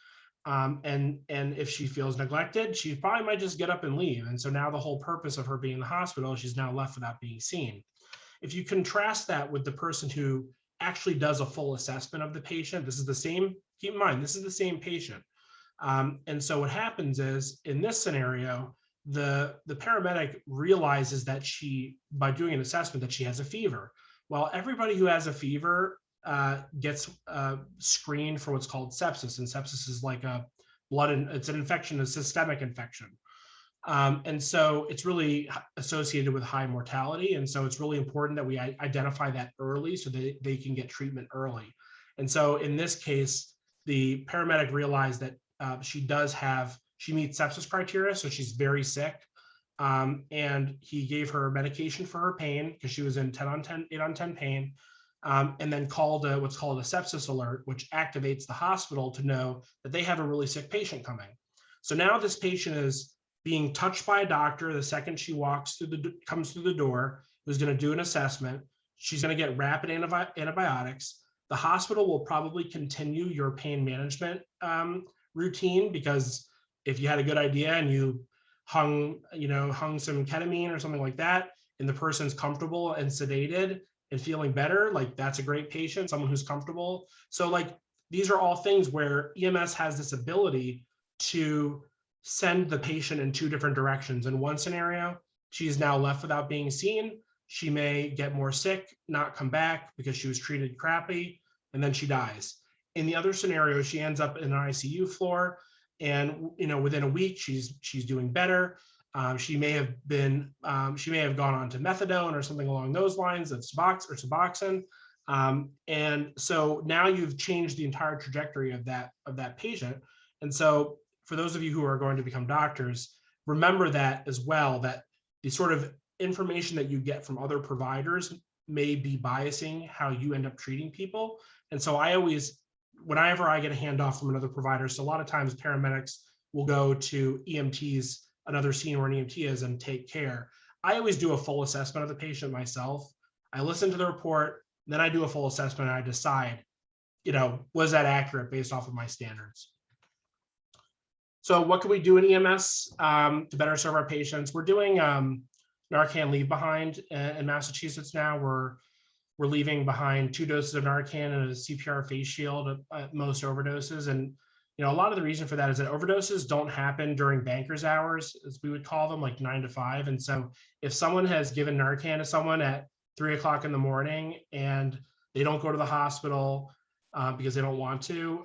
And if she feels neglected, she probably might just get up and leave. And so now the whole purpose of her being in the hospital, she's now left without being seen. If you contrast that with the person who actually does a full assessment of the patient, this is the same, keep in mind, this is the same patient. And so what happens is in this scenario, the paramedic realizes that by doing an assessment, that she has a fever. Well, everybody who has a fever gets screened for what's called sepsis, and sepsis is like it's an infection, a systemic infection. And so it's really associated with high mortality. And so it's really important that we identify that early so that they can get treatment early. And so in this case, the paramedic realized that she meets sepsis criteria, so she's very sick. And he gave her medication for her pain because she was in 10 on 10, 8 on 10 pain. And then called what's called a sepsis alert, which activates the hospital to know that they have a really sick patient coming. So now this patient is being touched by a doctor the second she comes through the door, who's going to do an assessment. She's going to get rapid antibiotics. The hospital will probably continue your pain management routine, because if you had a good idea and you hung some ketamine or something like that, and the person's comfortable and sedated and feeling better, like that's a great patient, someone who's comfortable. So like these are all things where EMS has this ability to send the patient in two different directions. In one scenario, she's now left without being seen. She may get more sick, not come back because she was treated crappy, and then she dies. In the other scenario, she ends up in an ICU floor, and within a week she's doing better. She may have gone on to methadone or something along those lines, of Suboxone. And so now you've changed the entire trajectory of that patient. And so for those of you who are going to become doctors, remember that as well, that the sort of information that you get from other providers may be biasing how you end up treating people. And so whenever I get a handoff from another provider, so a lot of times paramedics will go to EMTs, another scene where an EMT is, and take care. I always do a full assessment of the patient myself. I listen to the report, then I do a full assessment, and I decide, was that accurate based off of my standards? So what can we do in EMS to better serve our patients? We're doing Narcan leave behind in Massachusetts now. We're leaving behind 2 doses of Narcan and a CPR face shield at most overdoses. And a lot of the reason for that is that overdoses don't happen during banker's hours, as we would call them, like 9 to 5. And so if someone has given Narcan to someone at 3 o'clock in the morning and they don't go to the hospital because they don't want to,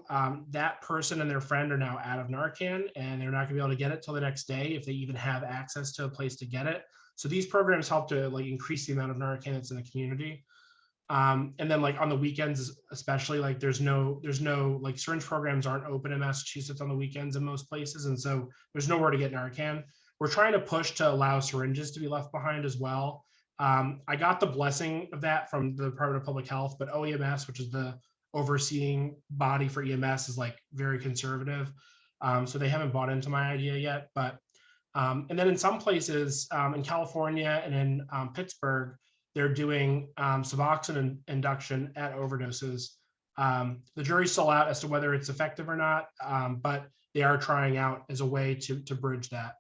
that person and their friend are now out of Narcan, and they're not going to be able to get it till the next day if they even have access to a place to get it. So these programs help to increase the amount of Narcan that's in the community. And then on the weekends, especially, there's no syringe programs aren't open in Massachusetts on the weekends in most places. And so there's nowhere to get Narcan. We're trying to push to allow syringes to be left behind as well. I got the blessing of that from the Department of Public Health, but OEMS, which is the overseeing body for EMS, is very conservative. So they haven't bought into my idea yet. But and then in some places in California and in Pittsburgh, they're doing Suboxone induction at overdoses. The jury's still out as to whether it's effective or not, but they are trying out as a way to bridge that.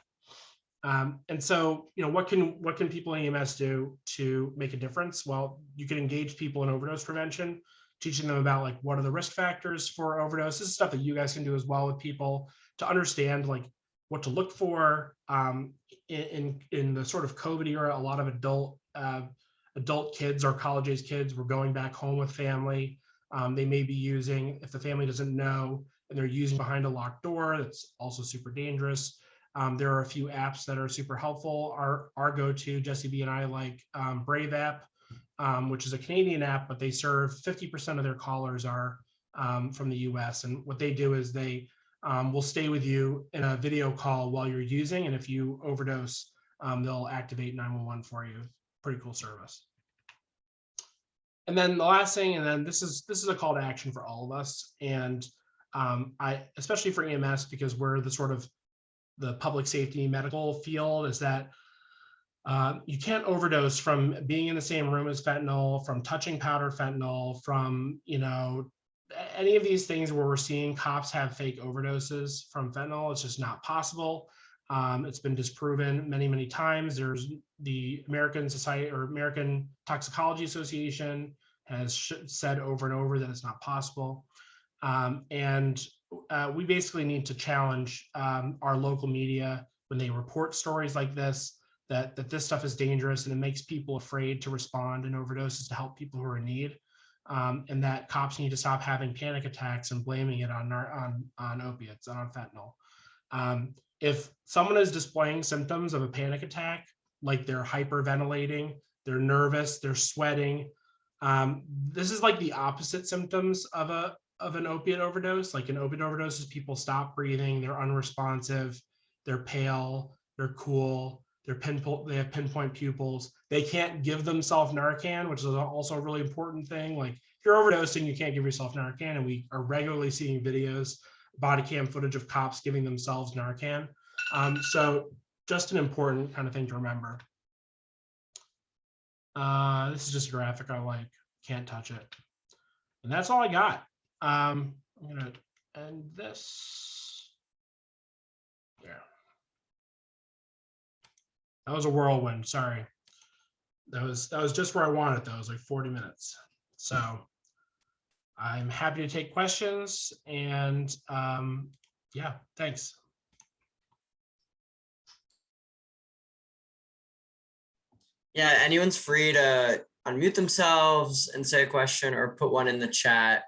And so, what can people in EMS do to make a difference? Well, you can engage people in overdose prevention, teaching them about what are the risk factors for overdose. This is stuff that you guys can do as well with people to understand what to look for. In the sort of COVID era, a lot of adult kids or college age kids were going back home with family. They may be using, if the family doesn't know, and they're using behind a locked door, that's also super dangerous. There are a few apps that are super helpful. Our go-to, Jesse B and I like Brave app, which is a Canadian app, but they serve 50% of their callers are from the US. And what they do is they will stay with you in a video call while you're using. And if you overdose, they'll activate 911 for you. Pretty cool service. And then the last thing, and then this is a call to action for all of us. And especially for EMS, because we're the sort of the public safety medical field, is that you can't overdose from being in the same room as fentanyl, from touching powder fentanyl, from any of these things where we're seeing cops have fake overdoses from fentanyl. It's just not possible. It's been disproven many, many times. There's the American Society or American Toxicology Association has said over and over that it's not possible. And we basically need to challenge our local media when they report stories like this, that this stuff is dangerous and it makes people afraid to respond in overdoses to help people who are in need. And that cops need to stop having panic attacks and blaming it on opiates and on fentanyl. If someone is displaying symptoms of a panic attack, like they're hyperventilating, they're nervous, they're sweating, this is like the opposite symptoms of an opiate overdose. Like an opiate overdose is people stop breathing, they're unresponsive, they're pale, they're cool, they have pinpoint pupils. They can't give themselves Narcan, which is also a really important thing. Like if you're overdosing, you can't give yourself Narcan, and we are regularly seeing videos, body cam footage of cops giving themselves Narcan. So just an important kind of thing to remember. This is just a graphic I like. Can't touch it. And that's all I got. I'm gonna end this. Yeah. That was a whirlwind. Sorry. That was just where I wanted. That was like 40 minutes. So I'm happy to take questions, and yeah, thanks. Yeah, anyone's free to unmute themselves and say a question or put one in the chat.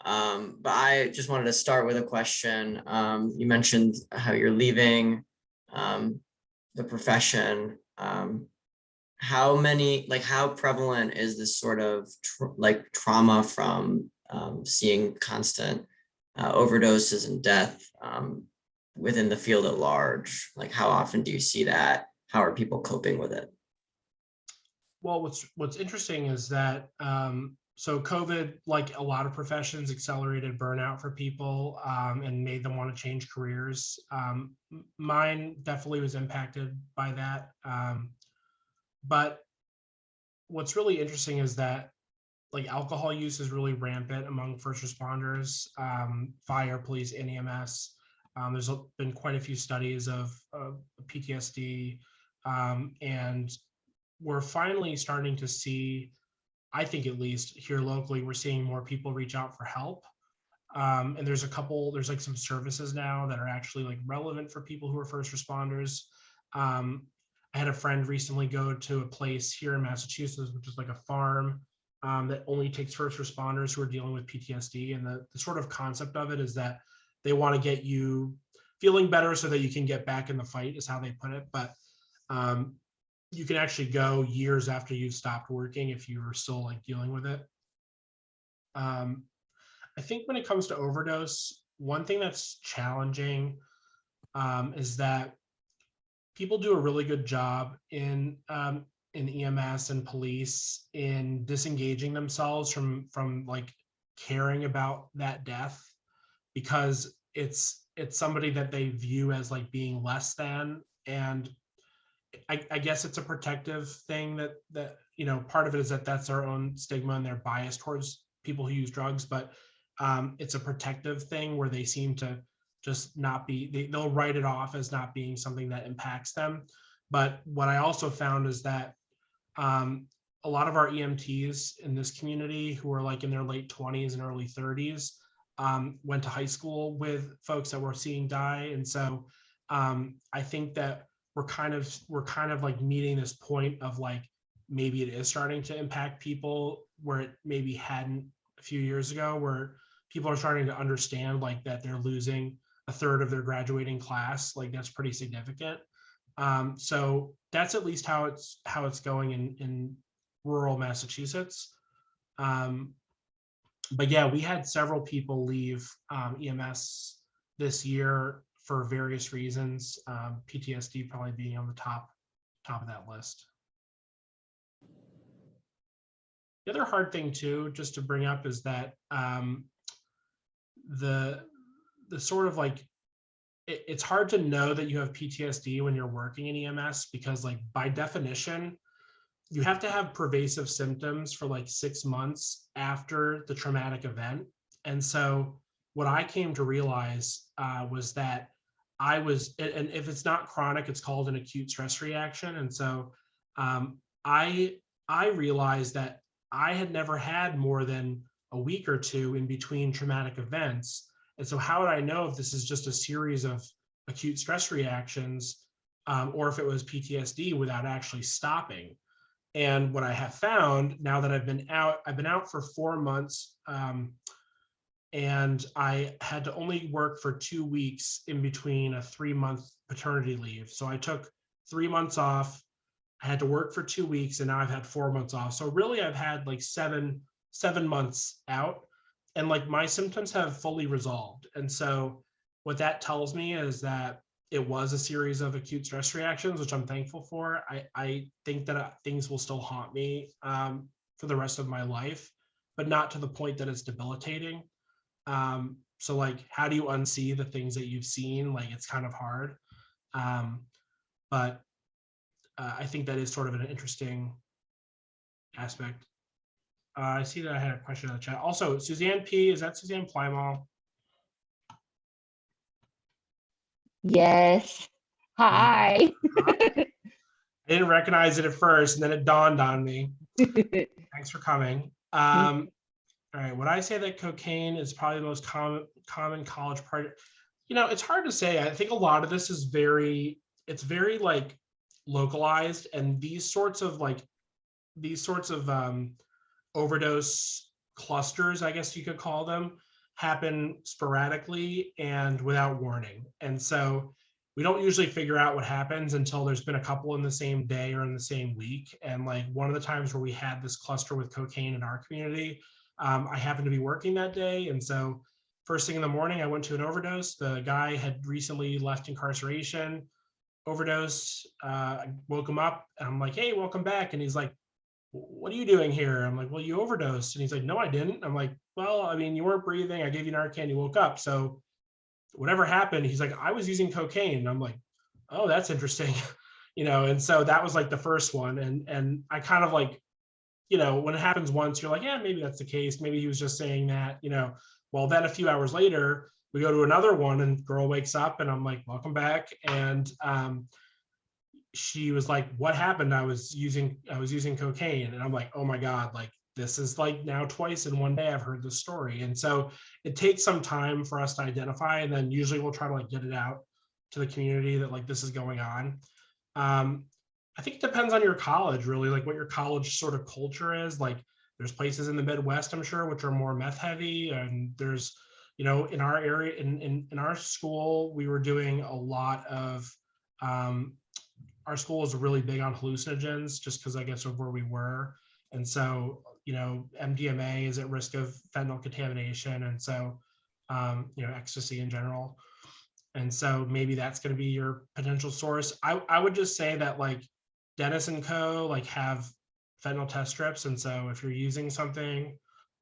But I just wanted to start with a question. You mentioned how you're leaving the profession. How prevalent is this sort of trauma from seeing constant overdoses and death within the field at large? Like, how often do you see that? How are people coping with it? Well, what's interesting is that so COVID, like a lot of professions, accelerated burnout for people and made them want to change careers. Mine definitely was impacted by that. But what's really interesting is that like alcohol use is really rampant among first responders, fire, police, and EMS. There's been quite a few studies of PTSD, and we're finally starting to see, I think at least here locally, we're seeing more people reach out for help. And there's like some services now that are actually like relevant for people who are first responders. I had a friend recently go to a place here in Massachusetts, which is like a farm that only takes first responders who are dealing with PTSD. And the sort of concept of it is that they want to get you feeling better so that you can get back in the fight, is how they put it. But you can actually go years after you've stopped working if you're still like dealing with it. I think when it comes to overdose, one thing that's challenging is that people do a really good job in EMS and police in disengaging themselves from like caring about that death, because it's somebody that they view as like being less than. And I guess it's a protective thing that you know, part of it is that that's their own stigma and their bias towards people who use drugs, but it's a protective thing where they seem to just not be, they'll write it off as not being something that impacts them. But what I also found is that a lot of our EMTs in this community who are like in their late 20s and early 30s went to high school with folks that we're seeing die. And so I think that we're kind of like meeting this point of like, maybe it is starting to impact people where it maybe hadn't a few years ago, where people are starting to understand like that they're losing a third of their graduating class. Like that's pretty significant. So that's at least how it's going in rural Massachusetts. But yeah, we had several people leave EMS this year for various reasons, PTSD probably being on the top of that list. The other hard thing too, just to bring up, is that the sort of like, it's hard to know that you have PTSD when you're working in EMS, because like by definition, you have to have pervasive symptoms for like 6 months after the traumatic event. And so what I came to realize was that and if it's not chronic, it's called an acute stress reaction. And so I realized that I had never had more than a week or two in between traumatic events. And so how would I know if this is just a series of acute stress reactions or if it was PTSD without actually stopping. And what I have found now that I've been out for 4 months, and I had to only work for 2 weeks in between a 3-month paternity leave. So I took 3 months off. I had to work for 2 weeks, and now I've had 4 months off. So really, I've had like seven months out, and like my symptoms have fully resolved. And so what that tells me is that it was a series of acute stress reactions, which I'm thankful for. I think that things will still haunt me for the rest of my life, but not to the point that it's debilitating. So like, how do you unsee the things that you've seen? Like, it's kind of hard. Um, but I think that is sort of an interesting aspect. I see that I had a question in the chat. Also, Suzanne P, is that Suzanne Plymall? Yes. Hi. I didn't recognize it at first, and then it dawned on me. Thanks for coming. All right, would I say that cocaine is probably the most common college party? It's hard to say. I think a lot of this is very like localized, and these sorts of overdose clusters, I guess you could call them, happen sporadically and without warning. And so we don't usually figure out what happens until there's been a couple in the same day or in the same week. And like one of the times where we had this cluster with cocaine in our community, I happened to be working that day. And so first thing in the morning, I went to an overdose. The guy had recently left incarceration, overdose. I woke him up and I'm like, hey, welcome back. And he's like, what are you doing here? I'm like, well, you overdosed. And he's like, no, I didn't. I'm like, well, I mean, you weren't breathing. I gave you Narcan, you woke up. So whatever happened, he's like, I was using cocaine. And I'm like, oh, that's interesting. And so that was like the first one. And I kind of like, when it happens once, you're like, yeah, maybe that's the case. Maybe he was just saying that, well, then a few hours later, we go to another one and girl wakes up and I'm like, welcome back. And she was like, what happened? I was using cocaine. And I'm like, oh my God, like this is like now twice in one day I've heard this story. And so it takes some time for us to identify. And then usually we'll try to like get it out to the community that like this is going on. I think it depends on your college, really, like what your college sort of culture is. Like there's places in the Midwest, I'm sure, which are more meth heavy. And there's, in our area, in our school, we were doing a lot of, our school is really big on hallucinogens just because I guess of where we were. And so, MDMA is at risk of fentanyl contamination. And so, ecstasy in general. And so maybe that's going to be your potential source. I would just say that like Dennis and Co. like have fentanyl test strips. And so if you're using something,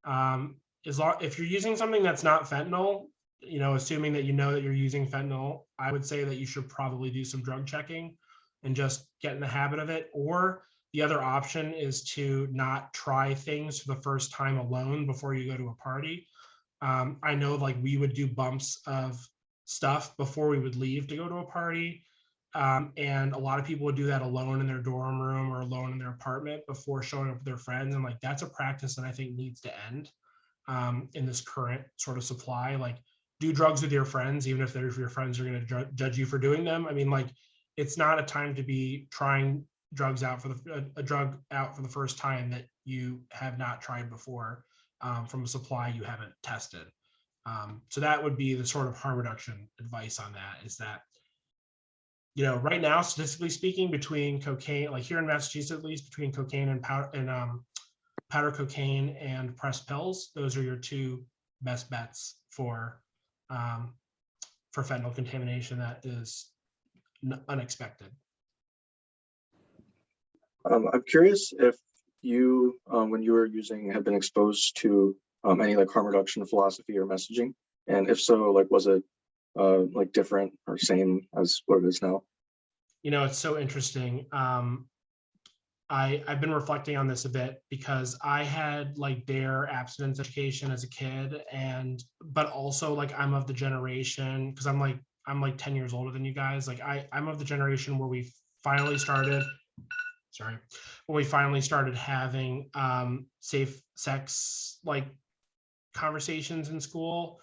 if you're using something that's not fentanyl, assuming that that you're using fentanyl, I would say that you should probably do some drug checking and just get in the habit of it. Or the other option is to not try things for the first time alone before you go to a party. I know like we would do bumps of stuff before we would leave to go to a party. And a lot of people would do that alone in their dorm room or alone in their apartment before showing up with their friends. And like, that's a practice that I think needs to end in this current sort of supply. Like do drugs with your friends, even if your friends are going to judge you for doing them. I mean, like, it's not a time to be trying drugs out for a drug out for the first time that you have not tried before from a supply you haven't tested. So that would be the sort of harm reduction advice on that, is that, right now, statistically speaking, between cocaine, like here in Massachusetts, at least between cocaine and powder cocaine and pressed pills, those are your two best bets for fentanyl contamination that is unexpected. I'm curious if you, when you were have been exposed to any like harm reduction philosophy or messaging, and if so, like was it like different or same as what it is now? It's so interesting. I've been reflecting on this a bit because I had like DARE abstinence education as a kid, but also like I'm of the generation, because I'm like 10 years older than you guys. Like I'm of the generation where we finally started having safe sex like conversations in school.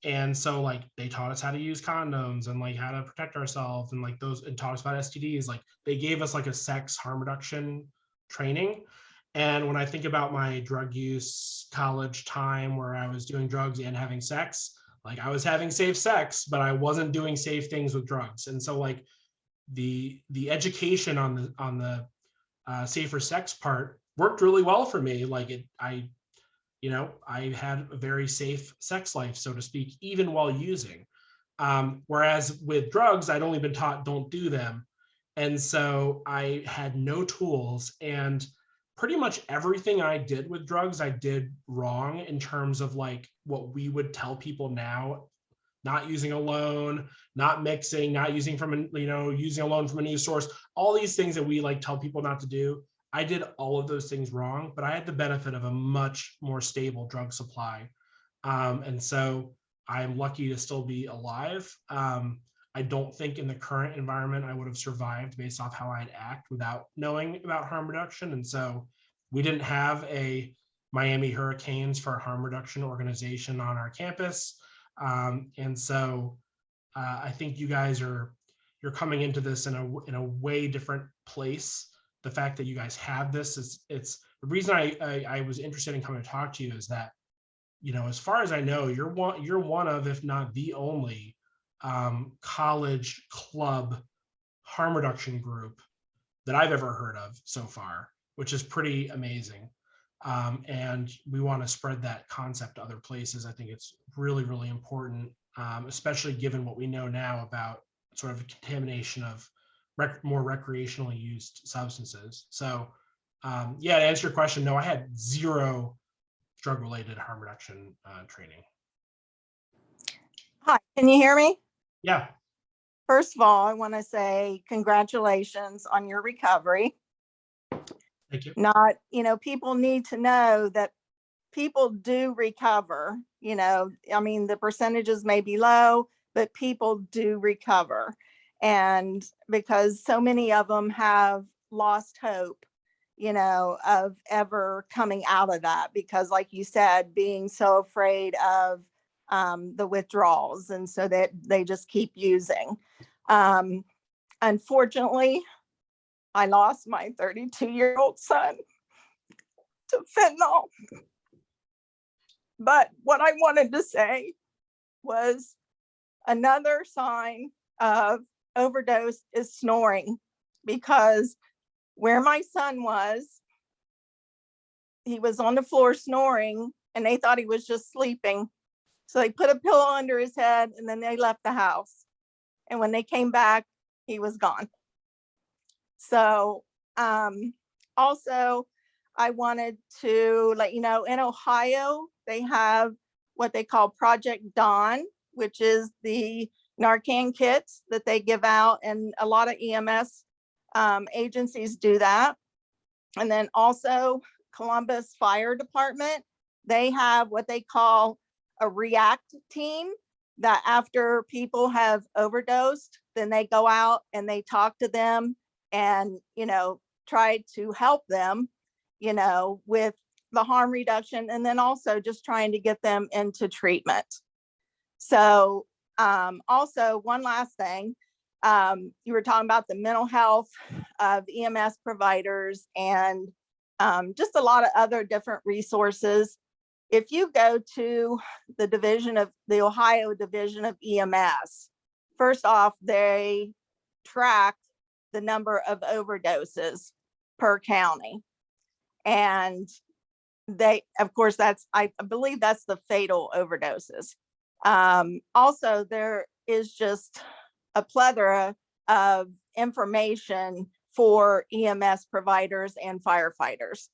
And so like they taught us how to use condoms and like how to protect ourselves and like those, and taught us about STDs. Like they gave us like a sex harm reduction training. And when I think about my drug use college time where I was doing drugs and having sex, like I was having safe sex, but I wasn't doing safe things with drugs. And so like the education on the safer sex part worked really well for me. Like I had a very safe sex life, so to speak, even while using. Whereas with drugs, I'd only been taught don't do them. And so I had no tools, and pretty much everything I did with drugs, I did wrong in terms of like what we would tell people now: not using alone, not mixing, not using from, using alone from a news source, all these things that we like tell people not to do. I did all of those things wrong, but I had the benefit of a much more stable drug supply. And so I'm lucky to still be alive. I don't think in the current environment I would have survived based off how I'd act without knowing about harm reduction. And so we didn't have a Miami Hurricanes for harm reduction organization on our campus. And so I think you guys you're coming into this in a way different place. The fact that you guys have this it's the reason I was interested in coming to talk to you is that, as far as I know, you're one of, if not the only, college club harm reduction group that I've ever heard of so far, which is pretty amazing. And we want to spread that concept to other places. I think it's really, really important, especially given what we know now about sort of contamination of more recreationally used substances. So, yeah, to answer your question, no, I had zero drug-related harm reduction training. Hi, can you hear me? Yeah, First of all, I want to say congratulations on your recovery. thank you. People need to know that people do recover. I mean, the percentages may be low, but people do recover. And because so many of them have lost hope, of ever coming out of that, because like you said, being so afraid of the withdrawals. And so that they just keep using. Unfortunately, I lost my 32-year-old son to fentanyl. But what I wanted to say was another sign of overdose is snoring, because where my son was, he was on the floor snoring and they thought he was just sleeping. So they put a pillow under his head and then they left the house. And when they came back, he was gone. So also, I wanted to let you know, in Ohio, they have what they call Project Dawn, which is the Narcan kits that they give out, and a lot of EMS agencies do that. And then also Columbus Fire Department, they have what they call a REACT team, that after people have overdosed, then they go out and they talk to them and, try to help them, with the harm reduction, and then also just trying to get them into treatment. So also one last thing, you were talking about the mental health of EMS providers and just a lot of other different resources. If you go to the Ohio Division of EMS, first off, they track the number of overdoses per county. And they, of course, I believe that's the fatal overdoses. Also, there is just a plethora of information for EMS providers and firefighters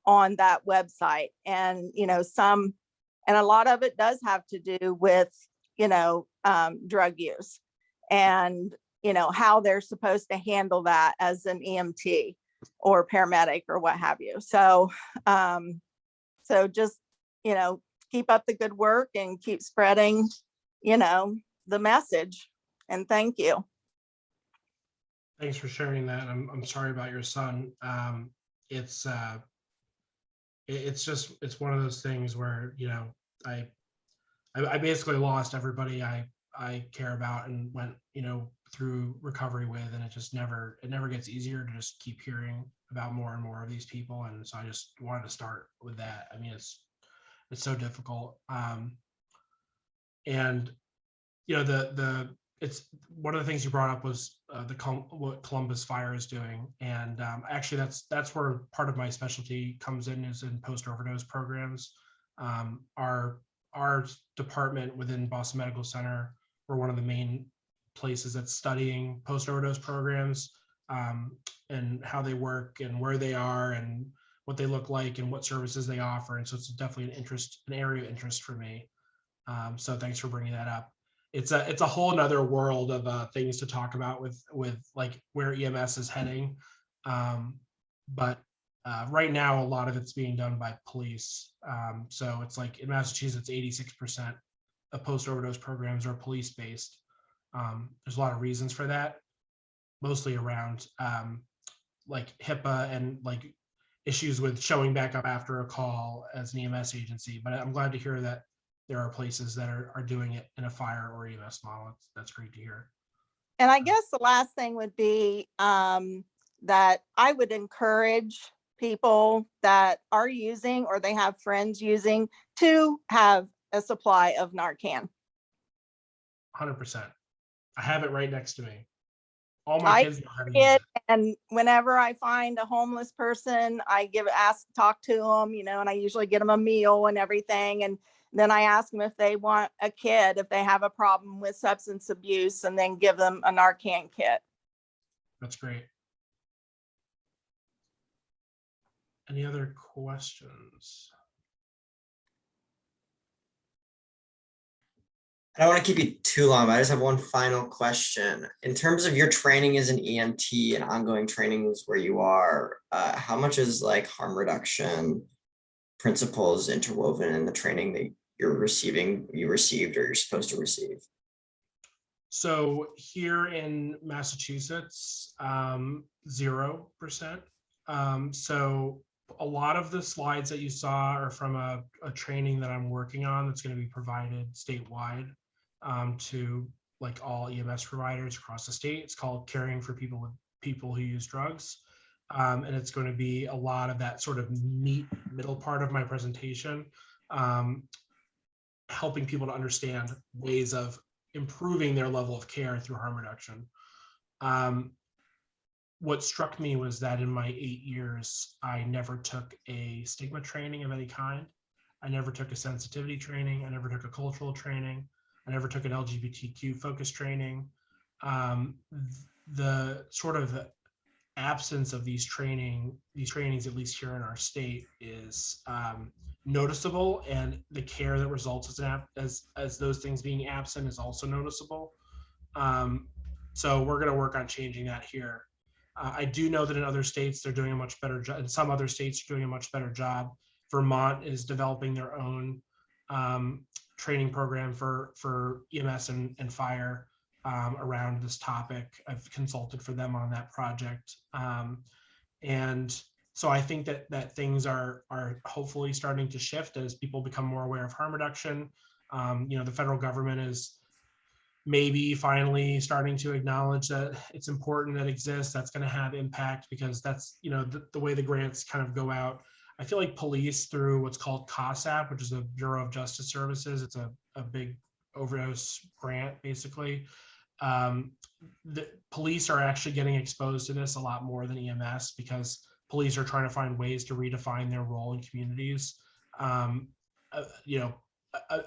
on that website. And, and a lot of it does have to do with, drug use and, how they're supposed to handle that as an EMT or paramedic or what have you. So, so just, keep up the good work and keep spreading, the message. And thank you. Thanks for sharing that. I'm sorry about your son. It's one of those things where, I basically lost everybody I care about and went, through recovery with, and it never gets easier to just keep hearing about more and more of these people. And so I just wanted to start with that. I mean, it's so difficult. And it's one of the things you brought up was what Columbus Fire is doing, and actually that's where part of my specialty comes in, is in post overdose programs. Our department within Boston Medical Center, we're one of the main places that's studying post overdose programs, and how they work and where they are and what they look like and what services they offer. And so it's definitely an area of interest for me. So thanks for bringing that up. It's a whole nother world of things to talk about with like where EMS is heading. But right now, a lot of it's being done by police. So it's like in Massachusetts, 86% of post overdose programs are police based. There's a lot of reasons for that, mostly around like HIPAA and like issues with showing back up after a call as an EMS agency. But I'm glad to hear that there are places that are doing it in a fire or EMS model. That's great to hear. And I guess the last thing would be that I would encourage people that are using or they have friends using to have a supply of Narcan. 100%. I have it right next to me. All my kids know how to use it, it. and whenever I find a homeless person, I talk to them, and I usually get them a meal and everything. And then I ask them if they want a kit, if they have a problem with substance abuse, and then give them a Narcan kit. That's great. Any other questions? I don't want to keep you too long, but I just have one final question. In terms of your training as an EMT and ongoing trainings where you are, how much is like harm reduction principles interwoven in the training that you received, or you're supposed to receive? So here in Massachusetts, 0%. So a lot of the slides that you saw are from a training that I'm working on that's going to be provided statewide to like all EMS providers across the state. It's called Caring for People Who Use Drugs. And it's going to be a lot of that sort of neat middle part of my presentation, helping people to understand ways of improving their level of care through harm reduction. What struck me was that in my 8 years, I never took a stigma training of any kind. I never took a sensitivity training. I never took a cultural training. I never took an LGBTQ focused training. The sort of absence of these trainings, at least here in our state, is noticeable, and the care that results as those things being absent is also noticeable. So we're going to work on changing that here. I do know that in other states they're doing a much better job. In some other states are doing a much better job. Vermont is developing their own training program for EMS and fire around this topic. I've consulted for them on that project. And so I think that things are hopefully starting to shift as people become more aware of harm reduction. The federal government is maybe finally starting to acknowledge that it's important that exists. That's going to have impact, because that's, the way the grants kind of go out. I feel like police, through what's called COSAP, which is the Bureau of Justice Services, it's a big overdose grant, basically. The police are actually getting exposed to this a lot more than EMS, because police are trying to find ways to redefine their role in communities,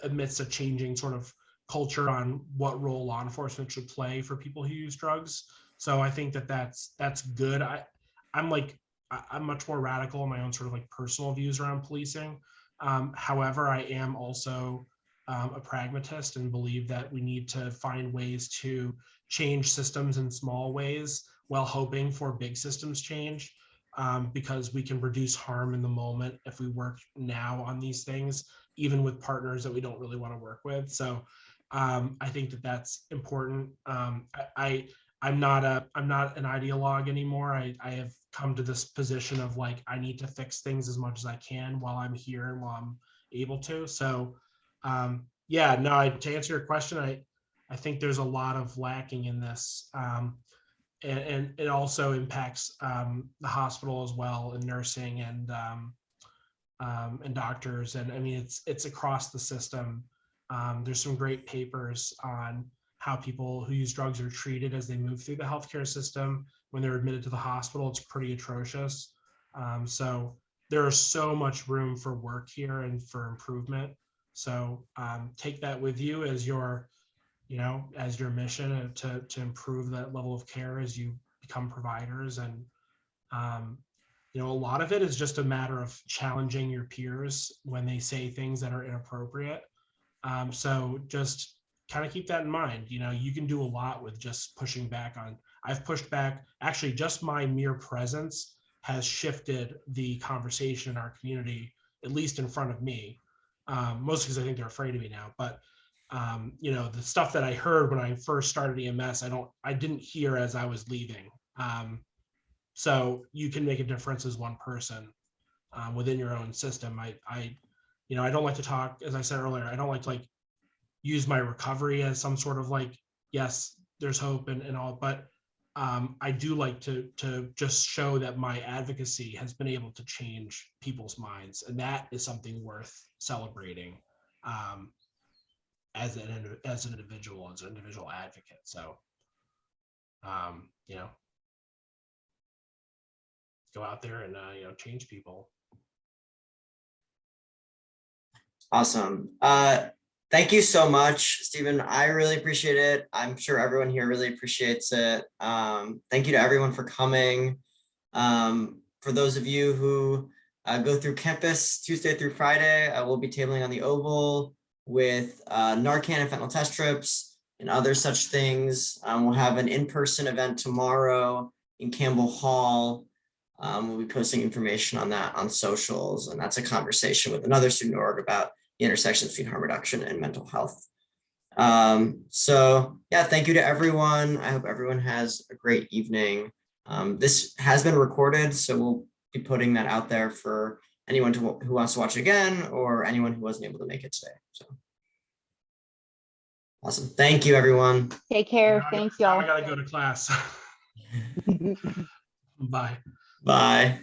amidst a changing sort of culture on what role law enforcement should play for people who use drugs. So I think that's good. I'm much more radical in my own sort of like personal views around policing. However, I am also a pragmatist and believe that we need to find ways to change systems in small ways while hoping for big systems change, because we can reduce harm in the moment if we work now on these things, even with partners that we don't really want to work with. So I think that's important. I'm not an ideologue anymore. I have come to this position of like, I need to fix things as much as I can while I'm here and while I'm able to. So Yeah, no, to answer your question, I think there's a lot of lacking in this. And it also impacts the hospital as well, and nursing and doctors. And I mean, it's across the system. There's some great papers on how people who use drugs are treated as they move through the healthcare system. When they're admitted to the hospital, it's pretty atrocious. So there is so much room for work here and for improvement. So take that with you as your, as your mission to improve that level of care as you become providers. And a lot of it is just a matter of challenging your peers when they say things that are inappropriate. So just kind of keep that in mind. You can do a lot with just pushing back on. I've pushed back. Actually, just my mere presence has shifted the conversation in our community, at least in front of me. Mostly because I think they're afraid of me now. But the stuff that I heard when I first started EMS, I didn't hear as I was leaving. So you can make a difference as one person within your own system. I don't like to talk, as I said earlier, I don't like to use my recovery as some sort of yes, there's hope and all, but I do like to just show that my advocacy has been able to change people's minds, and that is something worth celebrating as an individual, as an individual advocate. So, go out there and change people. Awesome. Thank you so much, Stephen. I really appreciate it. I'm sure everyone here really appreciates it. Thank you to everyone for coming. For those of you who go through campus Tuesday through Friday, I will be tabling on the Oval with Narcan and fentanyl test strips and other such things. We'll have an in-person event tomorrow in Campbell Hall. We'll be posting information on that on socials, and that's a conversation with another student org about the intersections between harm reduction and mental health. So yeah, thank you to everyone. I hope everyone has a great evening. This has been recorded, so we'll be putting that out there for anyone who wants to watch it again, or anyone who wasn't able to make it today. So awesome. Thank you, everyone. Take care. Now Thanks, I y'all. gotta go to class. Bye. Bye.